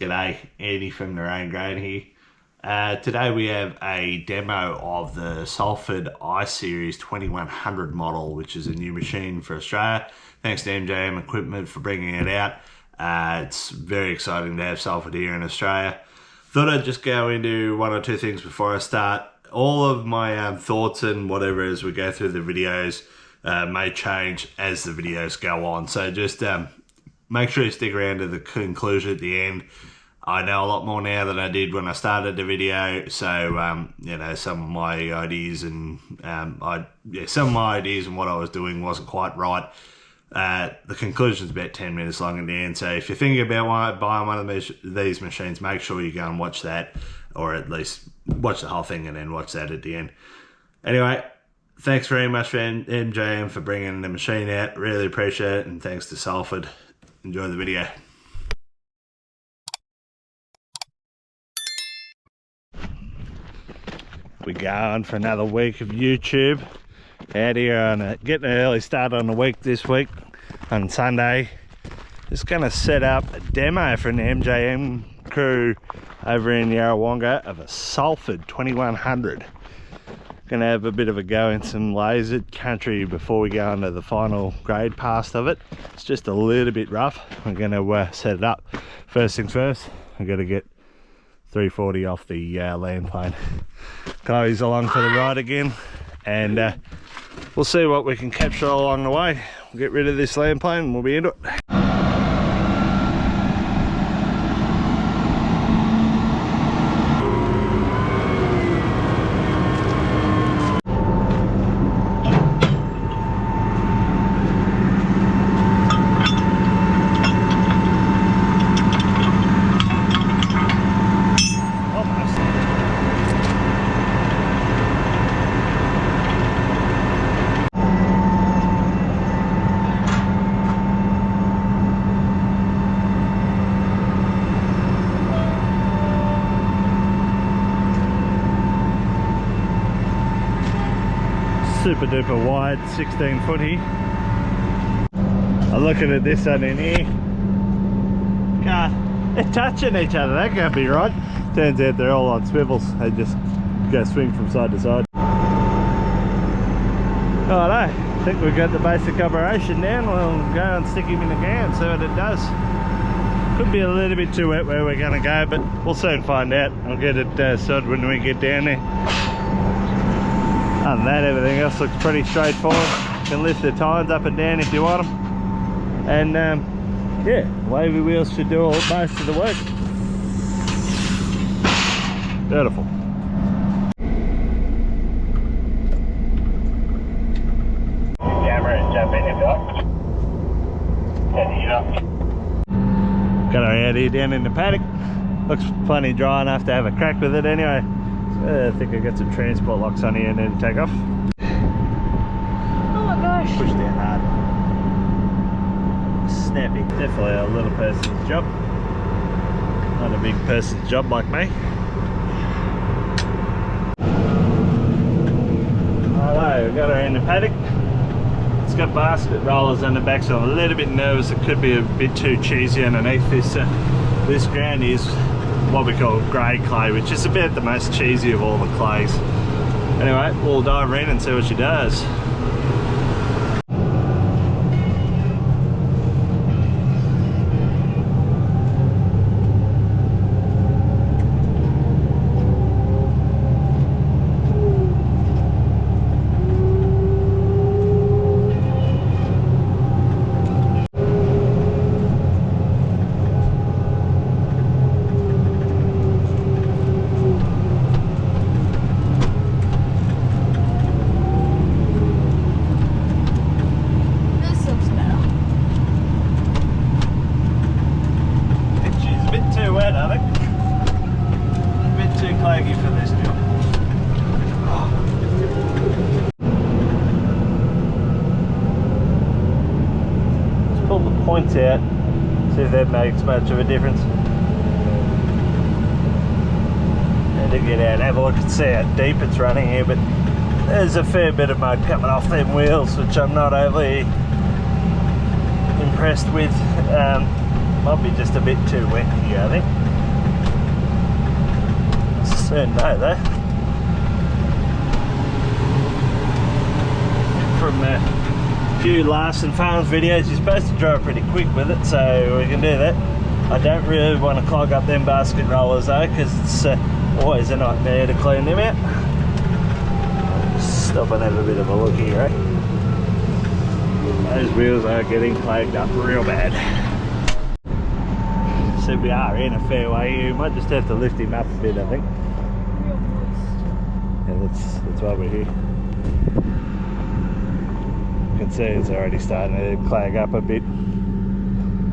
G'day, Andy from the Rain Grain here. Today we have a demo of the Salford I-Series 2100 model, which is a new machine for Australia. Thanks to MJM Equipment for bringing it out. It's very exciting to have Salford here in Australia. Thought I'd just go into one or two things before I start. All of my thoughts and whatever as we go through the videos may change as the videos go on. So just make sure you stick around to the conclusion at the end. I know a lot more now than I did when I started the video, so you know, some of my ideas and some of my ideas and what I was doing wasn't quite right. The conclusion's about 10 minutes long in the end, so if you're thinking about buying one of these machines, make sure you go and watch that, or at least watch the whole thing and then watch that at the end. Anyway, thanks very much for MJM for bringing the machine out, really appreciate it, and thanks to Salford. Enjoy the video. We're going for another week of YouTube out here on getting an early start on the week this week on Sunday. Just gonna set up a demo for an MJM crew over in Yarrawonga of a Salford 2100. Gonna have a bit of a go in some lasered country before we go into the final grade pass of it. It's just a little bit rough. We're gonna set it up. First things first, I'm gonna get 340 off the land plane. Chloe's along for the ride again, and we'll see what we can capture along the way. We'll get rid of this land plane and we'll be into it. Super duper wide 16 footy. I'm looking at this one in here. God, they're touching each other, that can't be right. Turns out they're all on swivels, they just go swing from side to side. Righto, I think we've got the basic operation down. We'll go and stick him in the ground, see what it does. Could be a little bit too wet where we're going to go, but we'll soon find out. I'll get it sorted when we get down there. Other than that, everything else looks pretty straightforward. You can lift the tines up and down if you want them. And yeah, wavy wheels should do most of the work. Beautiful. Camera and jump in if you like. Got her out here down in the paddock. Looks plenty dry enough to have a crack with it anyway. I think I got some transport locks on here and then take off. Oh my gosh. Push down hard. Snappy. Definitely a little person's job. Not a big person's job like me. Hello, we've got her in the paddock. It's got basket rollers on the back, so I'm a little bit nervous. It could be a bit too cheesy underneath this. This ground is what we call grey clay, which is about the most cheesy of all the clays. Anyway, we'll dive in and see what she does. Points out, see if that makes much of a difference. And to get out, have a look and see how deep it's running here, but there's a fair bit of mud coming off them wheels, which I'm not overly impressed with. Might be just a bit too wet here, I think. Soon know though. From a few Larson Farms videos, you're supposed to dry pretty quick with it, so we can do that. I don't really want to clog up them basket rollers though, because it's always a nightmare to clean them out. Stop and have a bit of a look here, eh? Those wheels are getting clogged up real bad. So we are in a fair way here. We might just have to lift him up a bit, I think. Yeah, that's why we're here. You can see it's already starting to clag up a bit.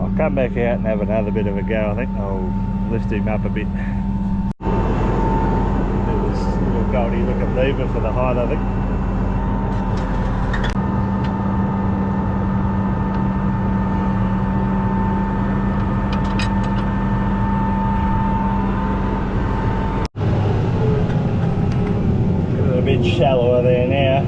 I'll come back out and have another bit of a go. I think I'll lift him up a bit. This little goldie looking lever for the height, I think. A bit shallower there now.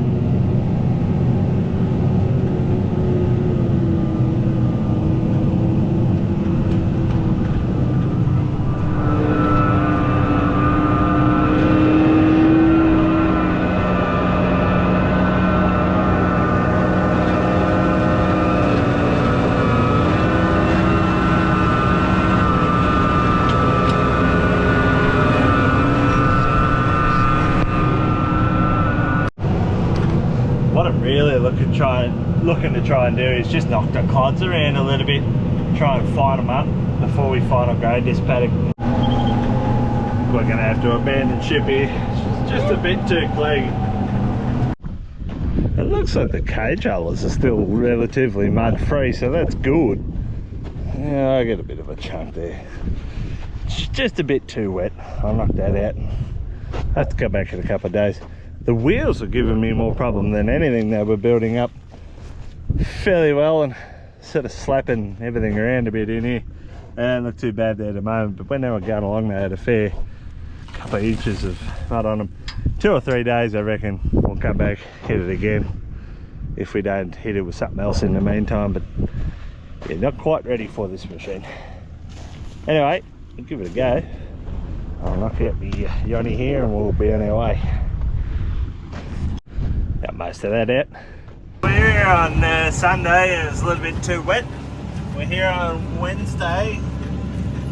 What I'm really looking to try and do is just knock the clods around a little bit, try and fine them up before we final grade this paddock. We're going to have to abandon ship here. It's just a bit too cleggy. It looks like the cage holders are still relatively mud free, so that's good. Yeah, I get a bit of a chunk there. It's just a bit too wet. I'll knock that out. I have to come back in a couple of days. The wheels are giving me more problem than anything. They were building up fairly well and sort of slapping everything around a bit in here. They don't look too bad there at the moment, but when they were going along they had a fair couple of inches of mud on them. 2 or 3 days I reckon we'll come back, hit it again, if we don't hit it with something else in the meantime. But yeah, not quite ready for this machine. Anyway, we'll give it a go. I'll knock out my Yoni here and we'll be on our way. Got most of that out. We're here on Sunday and it's a little bit too wet. We're here on Wednesday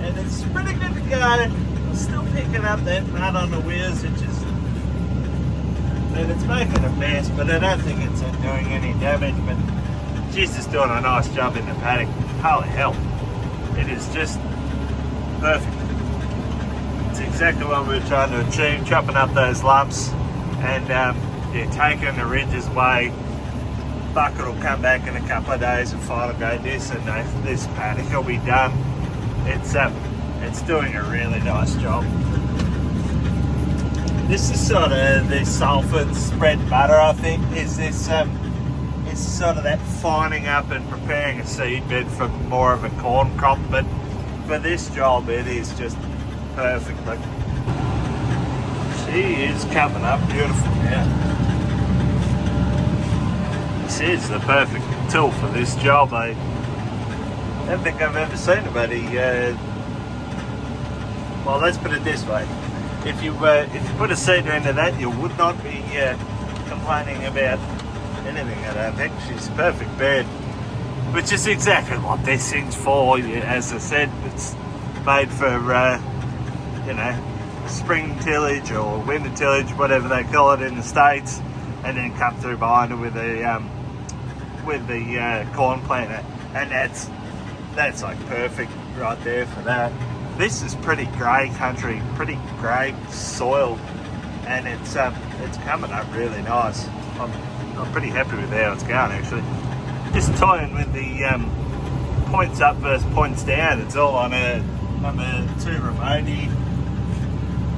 and it's pretty good to go. I'm still picking up that mud on the wheels, which is, and it's making a mess, but I don't think it's doing any damage. But she's just doing a nice job in the paddock. Holy hell, it is just perfect. It's exactly what we were trying to achieve, chopping up those lumps and yeah, taking the ridges away. Bucket will come back in a couple of days and final grade this, and this paddock will be done. It's doing a really nice job. This is sort of the Salford spread butter, I think. Is this it's sort of that fining up and preparing a seed bed for more of a corn crop, but for this job it is just perfect. Look, she is coming up beautiful now. This is the perfect tool for this job. I don't think I've ever seen anybody. Well, let's put it this way: if you put a seeder into that, you would not be complaining about anything. I don't think. She's a perfect bed, which is exactly what this thing's for. As I said, it's made for you know, spring tillage or winter tillage, whatever they call it in the States, and then cut through behind it with the corn planter, and that's like perfect right there for that. This is pretty grey country, pretty grey soil, and it's coming up really nice. I'm pretty happy with how it's going actually. Just tying with the points up versus points down. It's all on a 2 remote.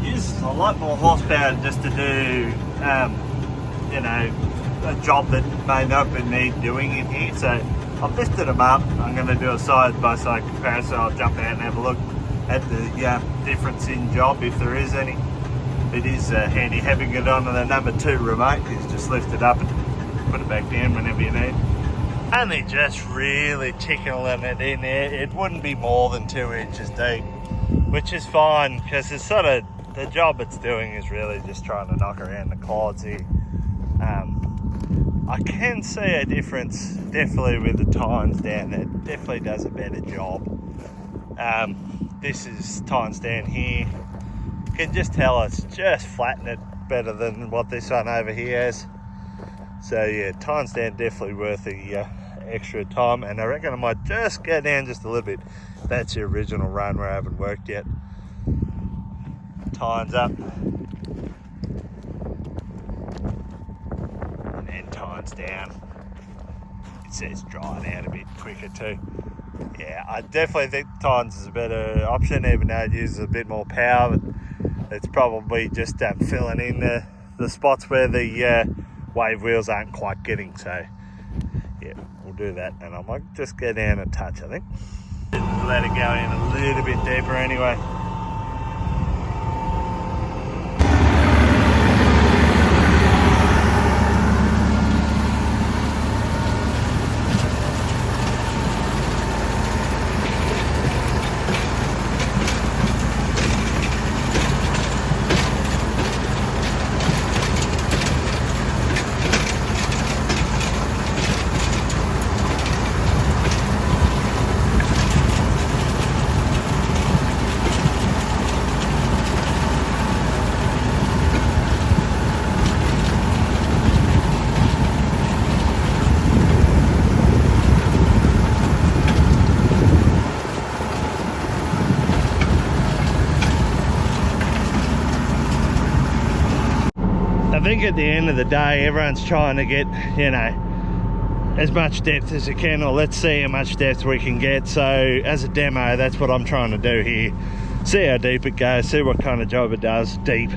Uses a lot more horsepower just to do you know, a job that may not need doing in here. So I've lifted them up. I'm going to do a side-by-side comparison. I'll jump out and have a look at the difference in job if there is any. It is handy having it on the number 2 remote, because just lift it up and put it back down whenever you need. Only just really tickling it in there. It wouldn't be more than 2 inches deep, which is fine because it's sort of, the job it's doing is really just trying to knock around the clods here. I can see a difference definitely with the tines down there. It definitely does a better job. This is tines down here. You can just tell it's just flattened it better than what this one over here has. So yeah, tines down definitely worth the extra time, and I reckon I might just go down just a little bit. That's the original run where I haven't worked yet. Tines up, and then tines down. It says drying out a bit quicker too. Yeah, I definitely think tines is a better option, even though it uses a bit more power. But it's probably just filling in the spots where the wave wheels aren't quite getting. So yeah, we'll do that, and I might just go down a touch, I think. Let it go in a little bit deeper anyway. I think at the end of the day, everyone's trying to get, you know, as much depth as you can, or let's see how much depth we can get. So as a demo, that's what I'm trying to do here. See how deep it goes, see what kind of job it does deep,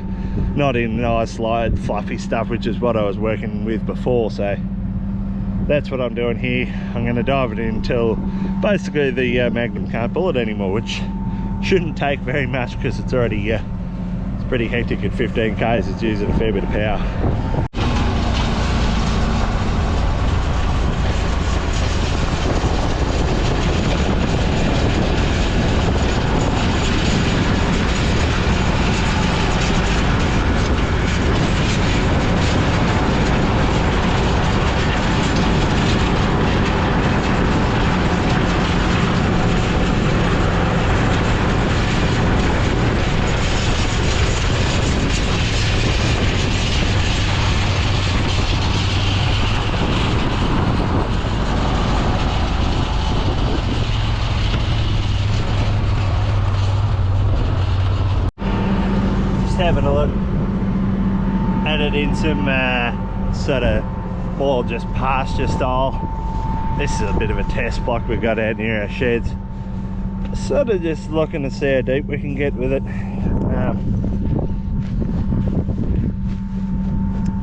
not in nice light fluffy stuff, which is what I was working with before. So that's what I'm doing here. I'm going to dive it in until basically the Magnum can't pull it anymore, which shouldn't take very much because it's already it's pretty hectic at 15 k's. It's using a fair bit of power. Having a look at it in some sort of more just pasture style. This is a bit of a test block we've got out near our sheds. Sort of just looking to see how deep we can get with it.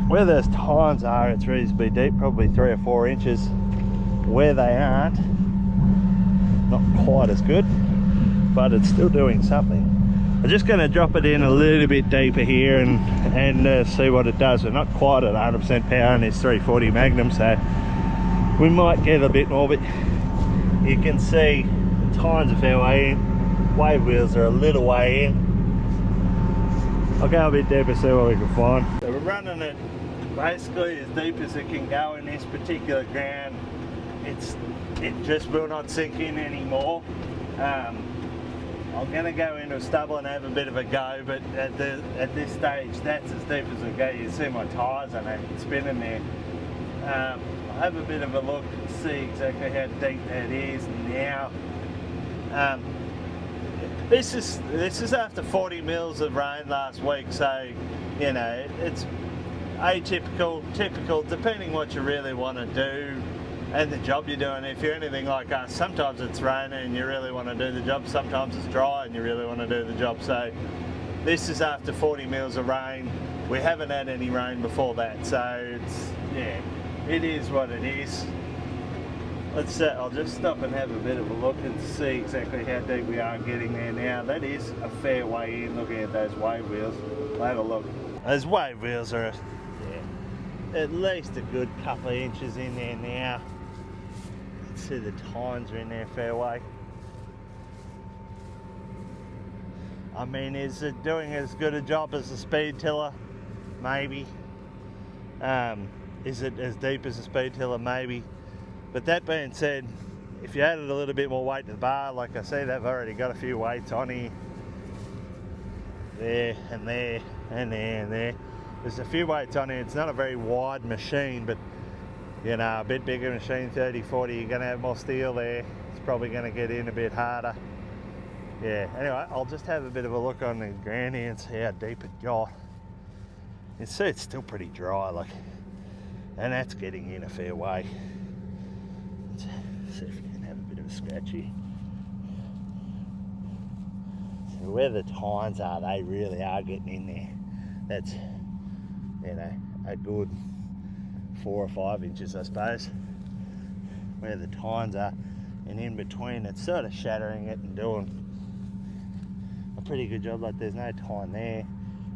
Where those tines are, it's reasonably deep, probably 3 or 4 inches. Where they aren't, not quite as good, but it's still doing something. I'm just going to drop it in a little bit deeper here and see what it does. We're not quite at 100% power in this 340 Magnum, so we might get a bit more, but you can see the tines are fair way in. Wave wheels are a little way in. I'll go a bit deeper, see what we can find. So we're running it basically as deep as it can go in this particular ground. It just will not sink in anymore. I'm going to go into a stubble and have a bit of a go, but at this stage, that's as deep as I go. You see my tyres on it spinning there. I'll have a bit of a look and see exactly how deep that is now. This is after 40 mils of rain last week, so you know it's atypical, typical, depending what you really want to do and the job you're doing. If you're anything like us, sometimes it's raining and you really want to do the job, sometimes it's dry and you really want to do the job. So this is after 40 mils of rain. We haven't had any rain before that, so it's, yeah, it is what it is. I'll just stop and have a bit of a look and see exactly how deep we are getting there now. That is a fair way in, looking at those wave wheels. I'll have a look. Those wave wheels are at least a good couple of inches in there now. see the tines are in there fairway. I mean, is it doing as good a job as the speed tiller? Maybe. Is it as deep as a speed tiller? Maybe. But that being said, if you added a little bit more weight to the bar, like I see, they've already got a few weights on here. There and there and there and there. There's a few weights on here. It's not a very wide machine, but you know, a bit bigger machine, 30, 40, you're going to have more steel there. It's probably going to get in a bit harder. Yeah, anyway, I'll just have a bit of a look on the ground here and see how deep it got. You see it's still pretty dry, like, and that's getting in a fair way. Let's see if we can have a bit of a scratch here. So where the tines are, they really are getting in there. That's, you know, a good 4 or 5 inches, I suppose, where the tines are, and in between it's sort of shattering it and doing a pretty good job. Like, there's no tine there,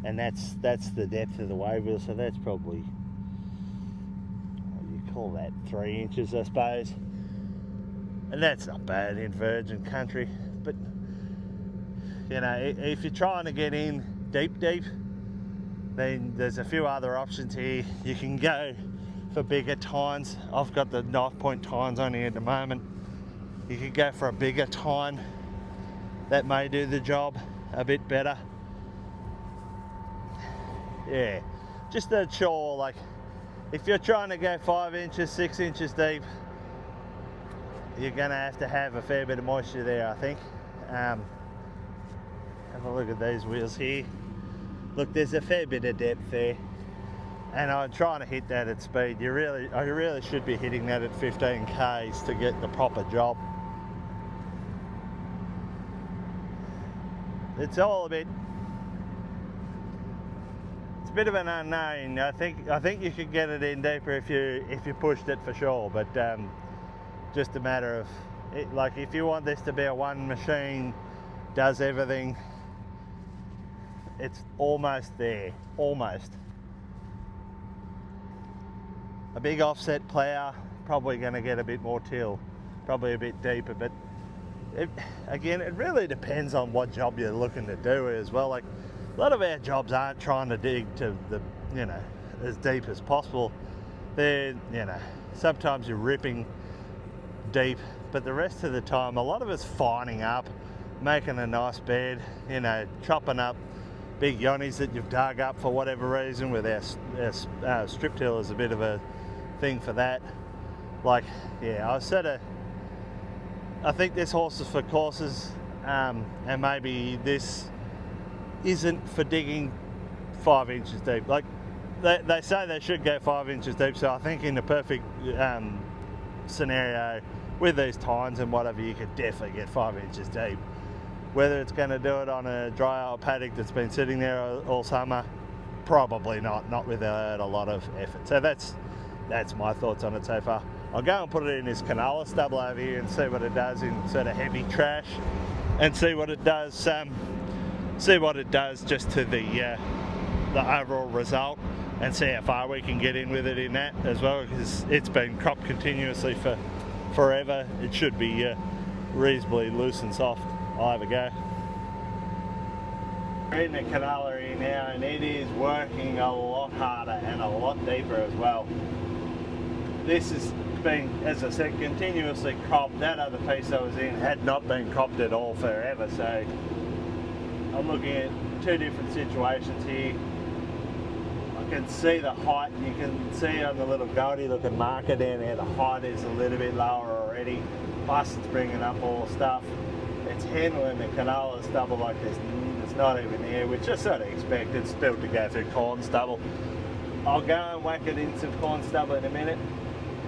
and that's the depth of the wave wheel, so that's probably, what do you call that, 3 inches, I suppose, and that's not bad in virgin country. But you know, if you're trying to get in deep, then there's a few other options here. You can go for bigger tines. I've got the knife point tines on here at the moment. You could go for a bigger tine. That may do the job a bit better. Yeah, just to ensure, like, if you're trying to go 5 inches, 6 inches deep, you're gonna have a fair bit of moisture there, I think. Have a look at these wheels here. Look, there's a fair bit of depth there, and I'm trying to hit that at speed. I really should be hitting that at 15 k's to get the proper job. It's all a bit. It's a bit of an unknown. I think you could get it in deeper if you pushed it, for sure. But just a matter of it, like, if you want this to be a one machine, does everything. It's almost there, almost. A big offset plough, probably going to get a bit more till, probably a bit deeper, but again, it really depends on what job you're looking to do as well. Like, a lot of our jobs aren't trying to dig to the, you know, as deep as possible. They're, you know, sometimes you're ripping deep, but the rest of the time, a lot of it's fining up, making a nice bed, you know, chopping up big yonnies that you've dug up for whatever reason. With our strip till is a bit of a thing for that. Like, yeah, I think this horse is for courses, and maybe this isn't for digging 5 inches deep. Like, they say they should go 5 inches deep, so I think in the perfect scenario with these tines and whatever, you could definitely get 5 inches deep. Whether it's going to do it on a dry old paddock that's been sitting there all summer, probably not without a lot of effort. So that's my thoughts on it so far. I'll go and put it in this Canola stubble over here and see what it does in sort of heavy trash, and see what it does. See what it does just to the overall result, and see how far we can get in with it in that as well, because it's been cropped continuously for forever. It should be reasonably loose and soft. I'll have a go. We're in the Canola here now, and it is working a lot harder and a lot deeper as well. This has been, as I said, continuously cropped. That other piece I was in had not been cropped at all forever, so I'm looking at two different situations here. I can see the height, and you can see on the little goldie looking marker down there, the height is a little bit lower already, plus it's bringing up all the stuff. It's handling the Canola stubble like this. It's not even there, which I sort of expected still to go through corn stubble. I'll go and whack it in some corn stubble in a minute,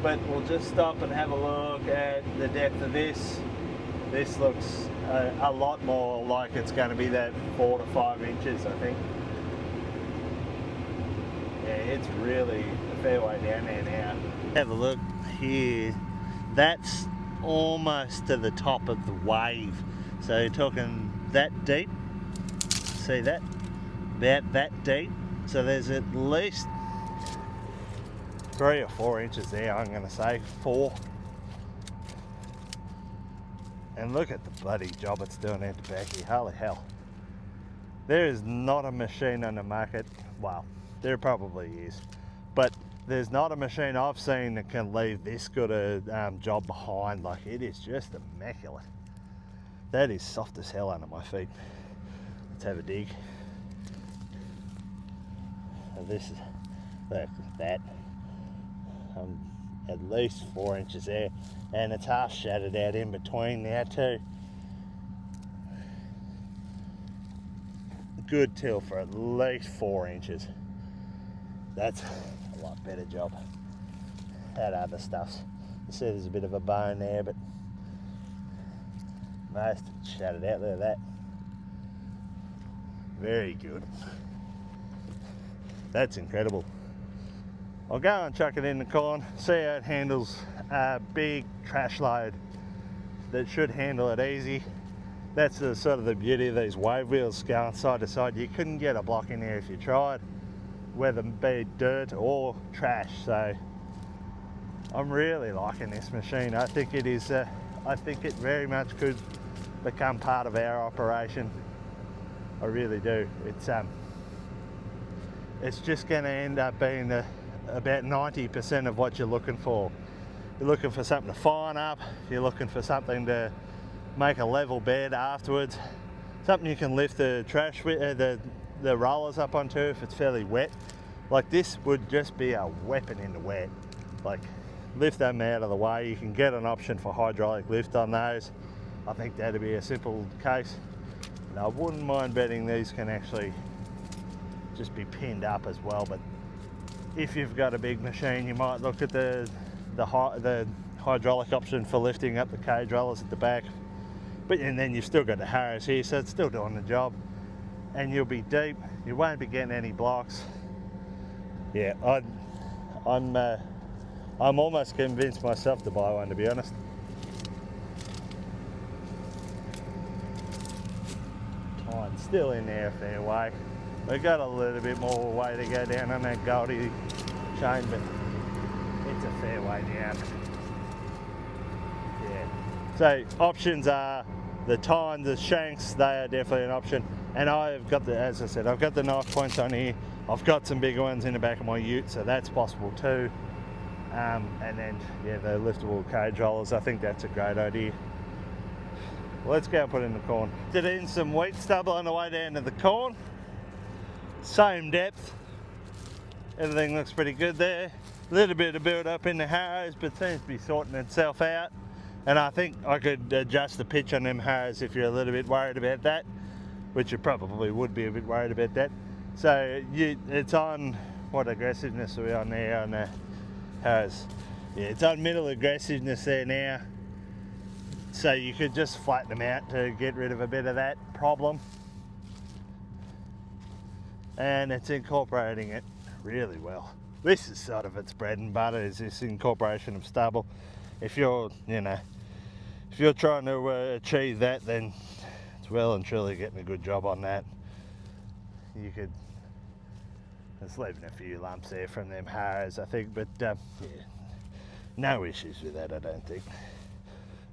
but we'll just stop and have a look at the depth of this. This looks a lot more like it's going to be that 4 to 5 inches, I think. Yeah, it's really a fair way down there now. Have a look here. That's almost to the top of the wave. So you're talking that deep. See that? About that deep. So there's at least 3 or 4 inches there, I'm going to say. 4. And look at the bloody job it's doing out the back here. Holy hell. There is not a machine on the market, well, there probably is, but there's not a machine I've seen that can leave this good a job behind. Like, it is just immaculate. That is soft as hell under my feet. Let's have a dig. And this is, look at that. At least 4 inches there, and it's half shattered out in between now too. Good till for at least 4 inches. That's a lot better job. That other stuff's, you see there's a bit of a bone there, but most of it's shattered out. Look at that. Very good. That's incredible. I'll go and chuck it in the corn, see how it handles a big trash load that should handle it easy. That's the sort of the beauty of these wave wheels going side to side. You couldn't get a block in there if you tried, whether it be dirt or trash. So I'm really liking this machine. I think it is. I think it very much could become part of our operation. I really do. It's just going to end up being about 90% of what you're looking for. You're looking for something to fine up, you're looking for something to make a level bed afterwards, something you can lift the trash, the rollers up onto if it's fairly wet. Like, this would just be a weapon in the wet. Like, lift them out of the way. You can get an option for hydraulic lift on those. I think that'd be a simple case. And I wouldn't mind betting these can actually just be pinned up as well, but if you've got a big machine, you might look at the hydraulic option for lifting up the cage rollers at the back. But and then you've still got the harrows here, so it's still doing the job. And you'll be deep. You won't be getting any blocks. Yeah, I'm almost convinced myself to buy one, to be honest. Time's still in there a fair way. We've got a little bit more way to go down on that Goldie chain, but it's a fair way down. Yeah. So options are the tines, the shanks, they are definitely an option. And I've got the, as I said, I've got the knife points on here. I've got some bigger ones in the back of my ute, so that's possible too. And then, yeah, the liftable cage rollers, I think that's a great idea. Let's go and put it in the corn. Did in some wheat stubble on the way down to the corn. Same depth, everything looks pretty good there. A little bit of build up in the harrows, but seems to be sorting itself out. And I think I could adjust the pitch on them harrows if you're a little bit worried about that, which you probably would be a bit worried about that. So it's on, what aggressiveness are we on there on the harrows? Yeah, it's on middle aggressiveness there now. So you could just flatten them out to get rid of a bit of that problem. And it's incorporating it really well. This is sort of its bread and butter, is this incorporation of stubble. If you're, if you're trying to achieve that, then it's well and truly getting a good job on that. You could, it's leaving a few lumps there from them harrows, I think, but yeah, no issues with that, I don't think.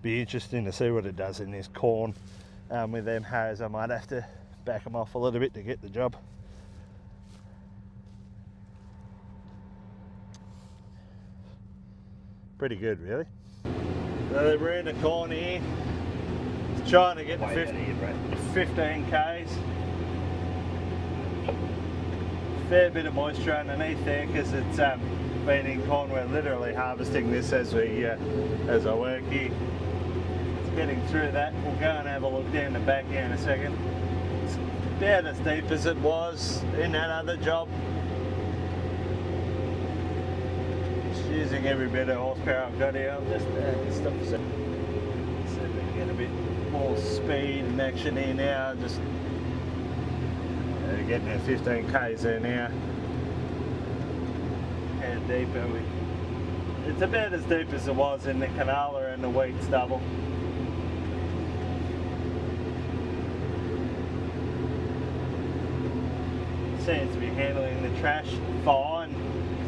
Be interesting to see what it does in this corn with them harrows. I might have to back them off a little bit to get the job. Pretty good, really. So we're in the corn here. It's trying to get to 15 k's. Fair bit of moisture underneath there because it's been in corn. We're literally harvesting this as I work here. It's getting through that. We'll go and have a look down the back here in a second. It's about as deep as it was in that other job. Using every bit of horsepower I've got here. I'll just stop a second. See if we can get a bit more speed and action here now. Just getting our 15 k's there now. How deep are we? It's about as deep as it was in the canola and the wheat stubble. Seems to be handling the trash fine.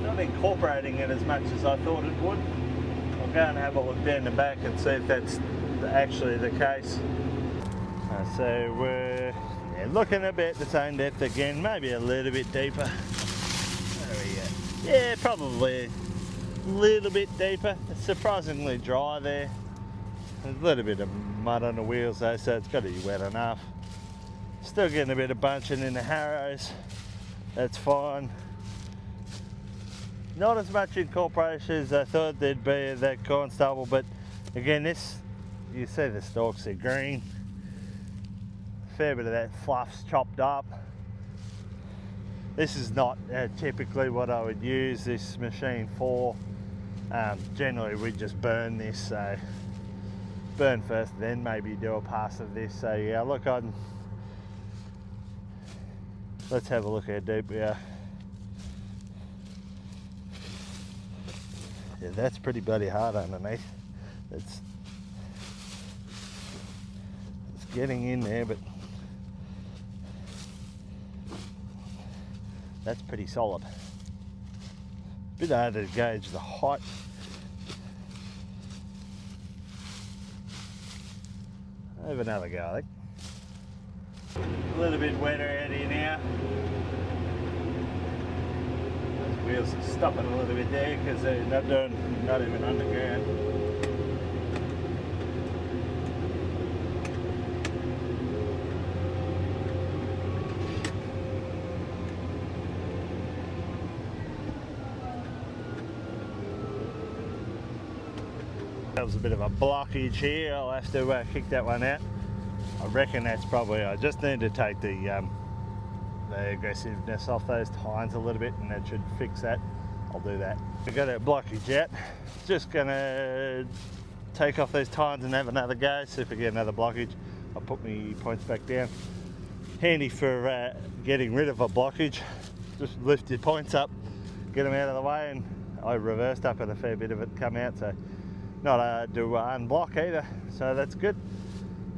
Not incorporating it as much as I thought it would. I'll go and have a look down the back and see if that's actually the case. So we're looking about the same depth again, maybe a little bit deeper. There we go. Yeah, probably a little bit deeper. It's surprisingly dry there. There's a little bit of mud on the wheels though, so it's got to be wet enough. Still getting a bit of bunching in the harrows. That's fine. Not as much incorporation as I thought there'd be of that corn stubble, but again, this, you see the stalks are green. Fair bit of that fluff's chopped up. This is not typically what I would use this machine for. Generally we just burn this, so burn first, then maybe do a pass of this. So yeah, look, let's have a look how deep we are. Yeah, that's pretty bloody hard underneath. It's getting in there, but that's pretty solid. Bit harder to gauge the height. Have another go, I think. A little bit wetter out here now. Those wheels are stopping a little bit there because they're not even underground. That was a bit of a blockage here. I'll have to kick that one out. I reckon that's probably, I just need to take the aggressiveness off those tines a little bit, and that should fix that. I'll do that. We've got that blockage out. Just gonna take off those tines and have another go, see if we get another blockage. I'll put my points back down. Handy for getting rid of a blockage. Just lift your points up, get them out of the way, and I reversed up and a fair bit of it come out, so not hard to unblock either, so that's good.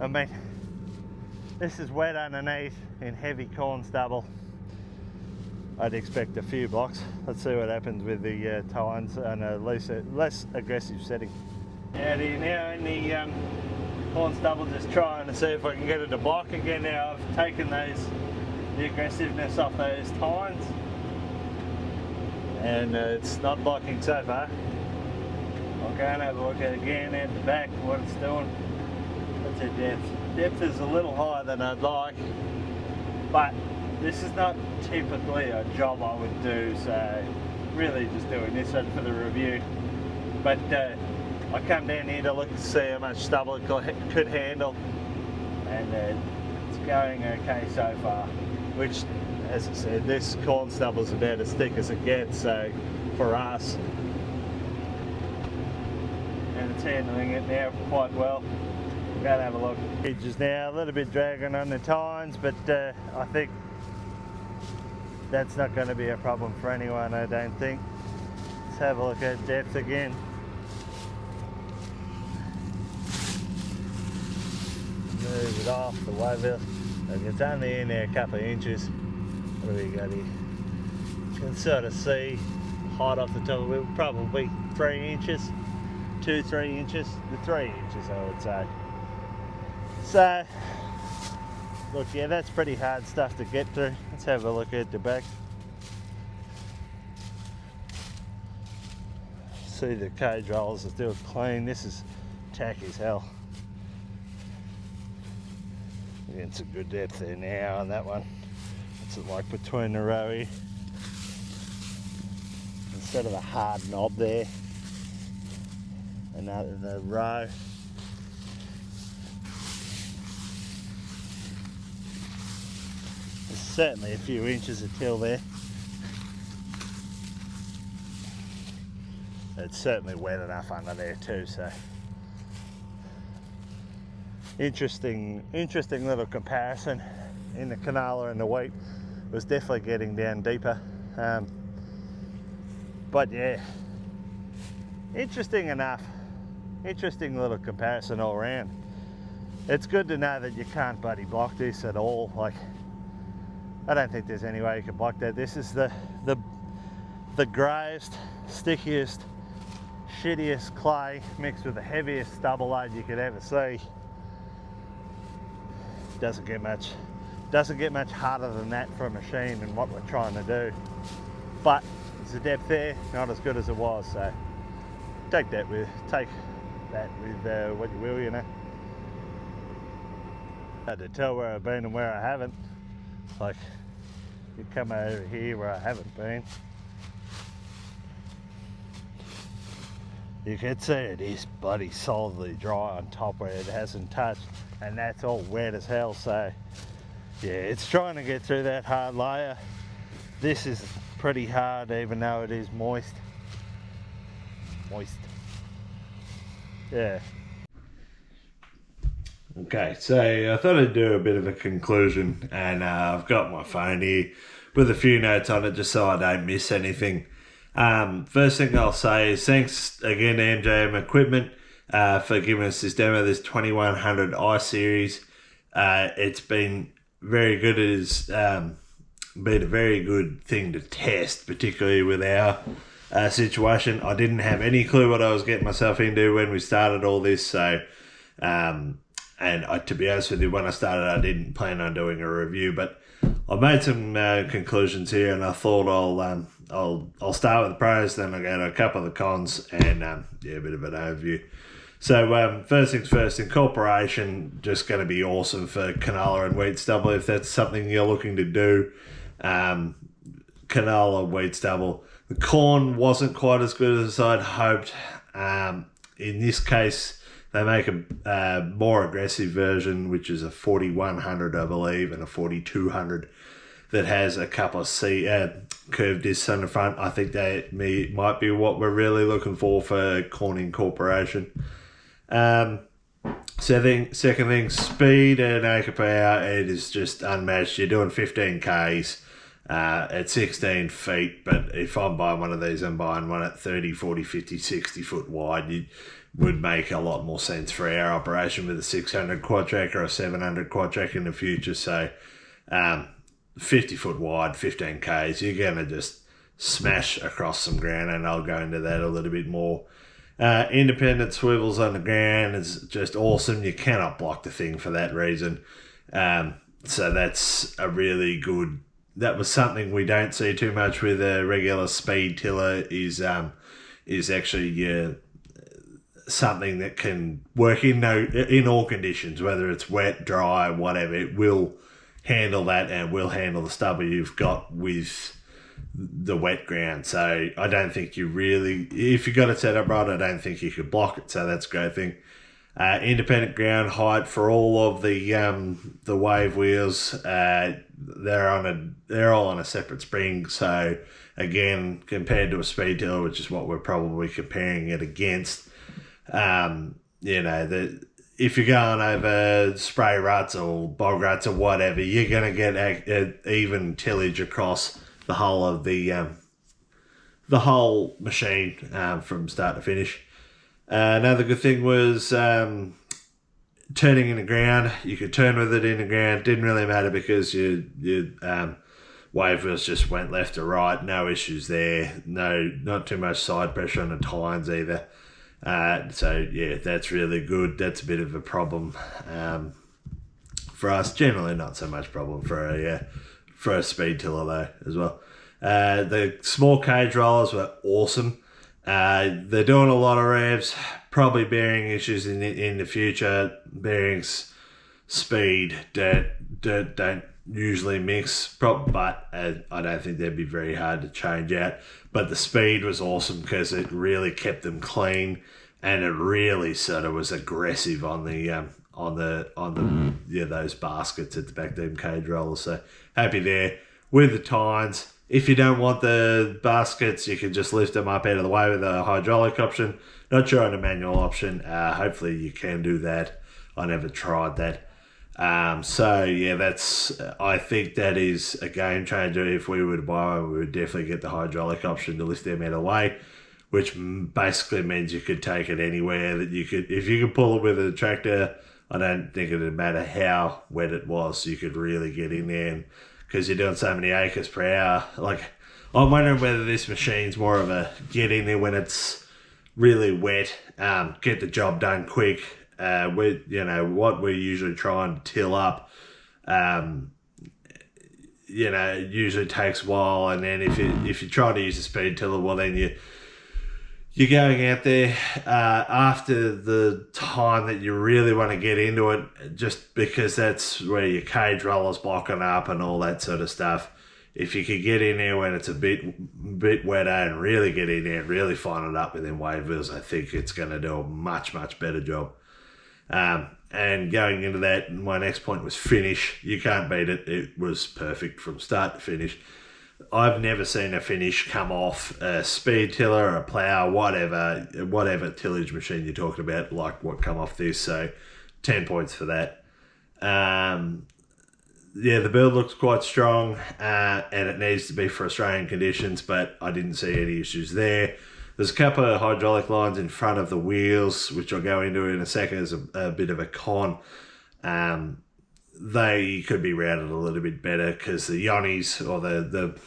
I mean, this is wet underneath in heavy corn stubble. I'd expect a few blocks. Let's see what happens with the tines and a less aggressive setting. Out here now in the corn stubble, just trying to see if I can get it to block again. Now I've taken the aggressiveness off those tines, and it's not blocking so far. I'll go and have a look at it again at the back, what it's doing. What's the depth? Depth is a little higher than I'd like, but this is not typically a job I would do, so really just doing this one for the review. But I come down here to look to see how much stubble it could handle, and it's going okay so far, which, as I said, this corn stubble is about as thick as it gets, so for us, and it's handling it now quite well. Go and have a look. Edges now, a little bit dragging on the tines, but I think that's not going to be a problem for anyone, I don't think. Let's have a look at depth again. Move it off the waybill. It's only in there a couple of inches. What do we got here? You can sort of see height off the top of it, probably 3 inches. 2-3 inches, the 3 inches I would say. So, look, yeah, that's pretty hard stuff to get through. Let's have a look at the back. See the cage rollers are still clean. This is tacky as hell. Getting some good depth there now on that one. What's it like between the row here? Instead of a hard knob there, another row. There's certainly a few inches of till there. It's certainly wet enough under there too, so interesting little comparison in the canola and the wheat. Was definitely getting down deeper, but yeah, interesting enough. Interesting little comparison all around. It's good to know that you can't bloody block this at all. Like, I don't think there's any way you can block that. This is the greyest, stickiest, shittiest clay mixed with the heaviest stubble load you could ever see. Doesn't get much harder than that for a machine and what we're trying to do. But there's a depth there, not as good as it was, so take that with what you will, you know. Hard to tell where I've been and where I haven't. Like, you come over here where I haven't been, you can see it is bloody solidly dry on top where it hasn't touched, and that's all wet as hell. So yeah, it's trying to get through that hard layer. This is pretty hard even though it is moist. Yeah. Okay, so I thought I'd do a bit of a conclusion, and I've got my phone here with a few notes on it just so I don't miss anything. First thing I'll say is thanks again to MJM Equipment for giving us this demo, this 2100 I series. It's been very good. It has been a very good thing to test, particularly with our situation. I didn't have any clue what I was getting myself into when we started all this, so to be honest with you, when I started, I didn't plan on doing a review, but I've made some conclusions here, and I thought I'll start with the pros, then I'll go to a couple of the cons, and a bit of an overview. So first things first, incorporation just going to be awesome for canola and wheat stubble if that's something you're looking to do. Canola, wheat stubble. The corn wasn't quite as good as I'd hoped. In this case, they make a more aggressive version, which is a 4100, I believe, and a 4200 that has a couple of curved discs on the front. I think that might be what we're really looking for corn incorporation. Second thing, speed at an acre per hour, it is just unmatched. You're doing 15 Ks at 16 feet, but if I'm buying one of these, I'm buying one at 30, 40, 50, 60 foot wide. You would make a lot more sense for our operation with a 600 quad track or a 700 quad track in the future. So 50 foot wide, 15 Ks, you're going to just smash across some ground, and I'll go into that a little bit more. Independent swivels on the ground is just awesome. You cannot block the thing for that reason. So that's a really good, that was something we don't see too much with a regular speed tiller is actually something that can work in all conditions, whether it's wet, dry, whatever. It will handle that, and will handle the stubble you've got with the wet ground. So I don't think you really, if you got it set up right, I don't think you could block it. So that's a great thing. Independent ground height for all of the wave wheels. They're all on a separate spring. So again, compared to a speed tiller, which is what we're probably comparing it against, if you're going over spray ruts or bog ruts or whatever, you're going to get even tillage across the whole of the whole machine from start to finish. Another good thing was turning in the ground. You could turn with it in the ground. Didn't really matter because your wave wheels just went left or right. No issues there. No, not too much side pressure on the tines either. So yeah, that's really good. That's a bit of a problem for us. Generally, not so much problem for a speed tiller though as well. The small cage rollers were awesome. They're doing a lot of revs, probably bearing issues in the future. Bearings, speed, dirt don't usually mix, but I don't think they'd be very hard to change out. But the speed was awesome because it really kept them clean, and it really sort of was aggressive on those baskets at the back of them cage rollers. So happy there with the tines. If you don't want the baskets, you can just lift them up out of the way with a hydraulic option. Not sure on a manual option. Hopefully you can do that. I never tried that. So yeah, I think that is a game changer. If we were to buy one, we would definitely get the hydraulic option to lift them out of the way, which basically means you could take it anywhere that you could. If you could pull it with a tractor, I don't think it would matter how wet it was. You could really get in there, because you're doing so many acres per hour. Like, I'm wondering whether this machine's more of a get in there when it's really wet, get the job done quick. What we're usually trying to till up, it usually takes a while, and then if you try to use a speed tiller, well, then you're going out there after the time that you really want to get into it, just because that's where your cage roller's blocking up and all that sort of stuff. If you could get in there when it's a bit wetter and really get in there and really fine it up with them wave wheels, I think it's going to do a much, much better job. And going into that, my next point was finish. You can't beat it. It was perfect from start to finish. I've never seen a finish come off a speed tiller, a plough, whatever tillage machine you're talking about, like what come off this. So 10 points for that. The build looks quite strong, and it needs to be for Australian conditions, but I didn't see any issues there. There's a couple of hydraulic lines in front of the wheels, which I'll go into in a second as a bit of a con. They could be routed a little bit better because the yonnies, or the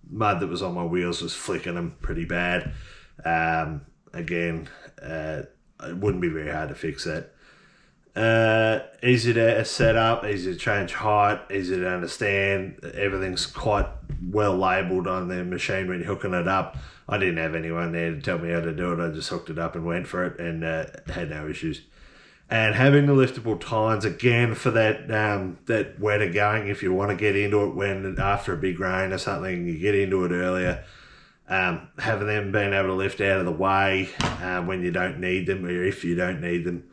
mud that was on my wheels, was flicking them pretty bad. It wouldn't be very hard to fix that. Easy to set up, easy to change height, easy to understand. Everything's quite well labelled on the machine when you're hooking it up. I didn't have anyone there to tell me how to do it. I just hooked it up and went for it, and had no issues. And having the liftable tines again for that wetter going, if you want to get into it when after a big rain or something, you get into it earlier. Having them being able to lift out of the way when you don't need them, or if you don't need them,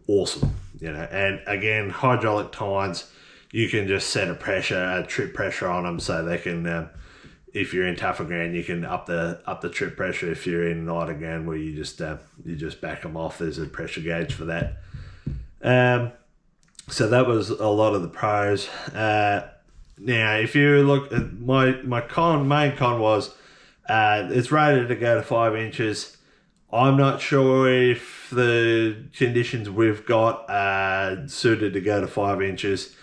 awesome. And again, hydraulic tines, you can just set a trip pressure on them, so they can. If you're in tougher ground, you can up the trip pressure. If you're in lighter ground, where you just back them off, there's a pressure gauge for that. So that was a lot of the pros. Now, if you look at my main con was it's rated to go to 5 inches. I'm not sure if the conditions we've got are suited to go to 5 inches.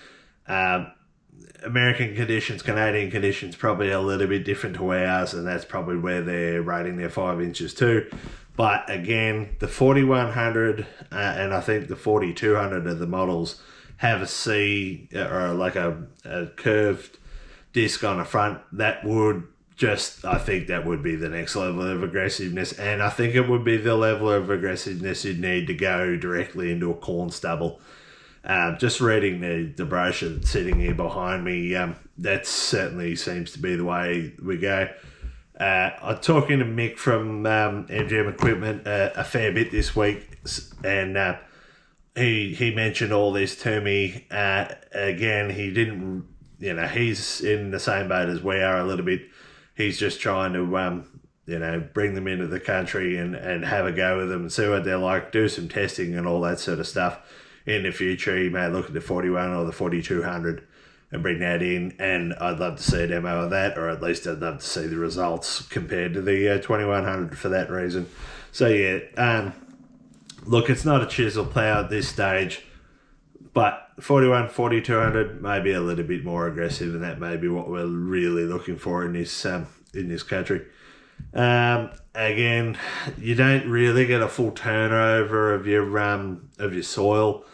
American conditions, Canadian conditions, probably a little bit different to ours, and that's probably where they're rating their 5 inches too. But again, the 4100 and I think the 4200 of the models have a C, or like a curved disc on the front. That would I think that would be the next level of aggressiveness, and I think it would be the level of aggressiveness you'd need to go directly into a corn stubble. Just reading the brochure that's sitting here behind me, that certainly seems to be the way we go. I'm talking to Mick from MGM Equipment a fair bit this week, and he mentioned all this to me. Again, he didn't, he's in the same boat as we are a little bit. He's just trying to, bring them into the country and have a go with them and see what they're like, do some testing and all that sort of stuff. In the future, he may look at the 41 or the 4200 and bring that in, and I'd love to see a demo of that, or at least I'd love to see the results compared to the 2100 for that reason. So yeah, look, it's not a chisel plough at this stage, but 41, 4200 maybe a little bit more aggressive, and that may be what we're really looking for in this country. Again, you don't really get a full turnover of your soil.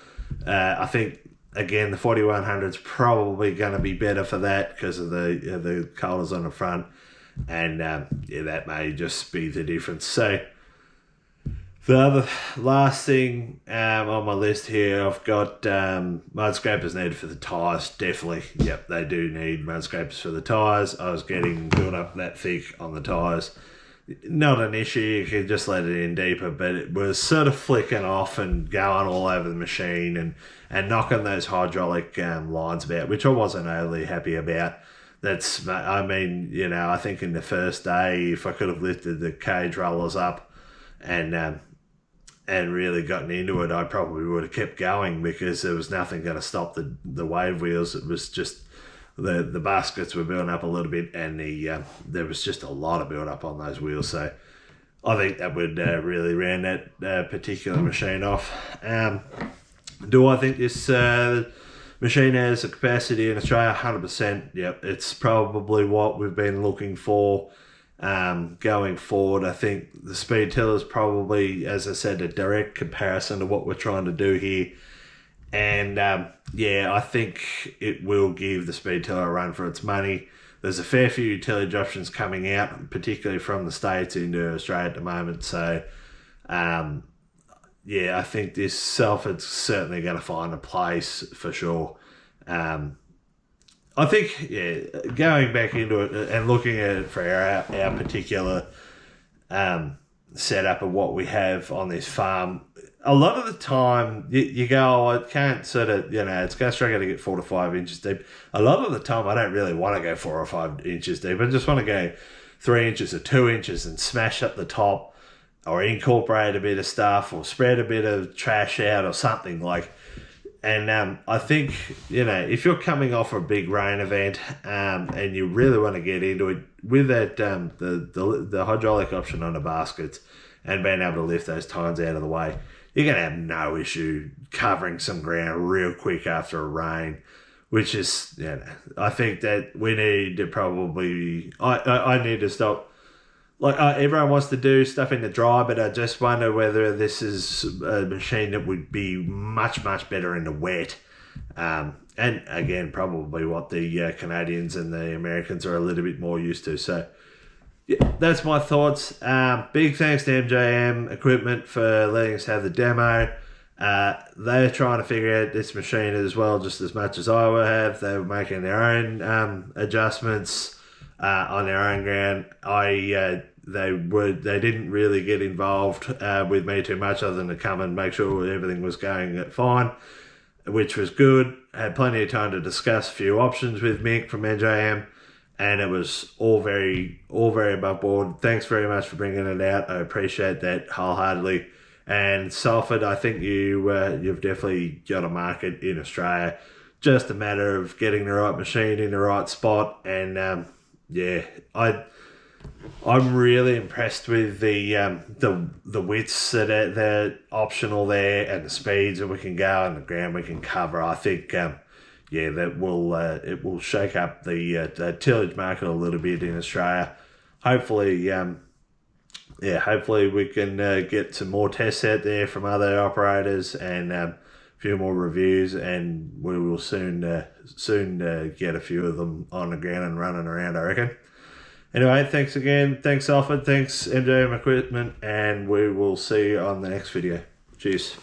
I think again the 4100 is probably going to be better for that because of the colours on the front, and that may just be the difference. So the last thing on my list here, I've got mud scrapers needed for the tyres. Definitely, yep, they do need mud scrapers for the tyres. I was getting built up that thick on the tyres. Not an issue, you could just let it in deeper, but it was sort of flicking off and going all over the machine and knocking those hydraulic lines about, which I wasn't overly happy about. I think in the first day, if I could have lifted the cage rollers up and really gotten into it, I probably would have kept going, because there was nothing going to stop the wave wheels. It was just the baskets were building up a little bit, and there was just a lot of build up on those wheels. So I think that would really round that particular machine off. Do I think this machine has a capacity in Australia? 100%. Yep, it's probably what we've been looking for going forward. I think the speed tiller is probably, as I said, a direct comparison to what we're trying to do here. And I think it will give the speed tiller a run for its money. There's a fair few tillage options coming out, particularly from the States into Australia at the moment. So, I think this Salford's certainly going to find a place for sure. I think, going back into it and looking at it for our particular setup of what we have on this farm, a lot of the time you go, I can't sort of, it's going to struggle to get 4 to 5 inches deep. A lot of the time I don't really want to go 4 or 5 inches deep. I just want to go 3 inches or 2 inches and smash up the top, or incorporate a bit of stuff, or spread a bit of trash out or something like. And I think, if you're coming off a big rain event and you really want to get into it with that the hydraulic option on the baskets and being able to lift those tines out of the way, you're going to have no issue covering some ground real quick after a rain, which is, I think that we need to probably, I need to stop. Like, everyone wants to do stuff in the dry, but I just wonder whether this is a machine that would be much, much better in the wet. And again, probably what the Canadians and the Americans are a little bit more used to. So, that's my thoughts. Big thanks to MJM Equipment for letting us have the demo. They're trying to figure out this machine as well, just as much as I would have. They were making their own adjustments on their own ground. They didn't really get involved with me too much, other than to come and make sure everything was going fine, which was good. Had plenty of time to discuss a few options with Mick from NJM, and it was all very above board. Thanks very much for bringing it out. I appreciate that wholeheartedly. And Salford, I think you've definitely got a market in Australia. Just a matter of getting the right machine in the right spot. And I'm really impressed with the widths that are optional there, and the speeds that we can go and the ground we can cover. I think that will it will shake up the tillage market a little bit in Australia. Hopefully, hopefully we can get some more tests out there from other operators and a few more reviews, and we will soon get a few of them on the ground and running around, I reckon. Anyway, thanks again. Thanks, Salford. Thanks, MJM Equipment. And we will see you on the next video. Cheers.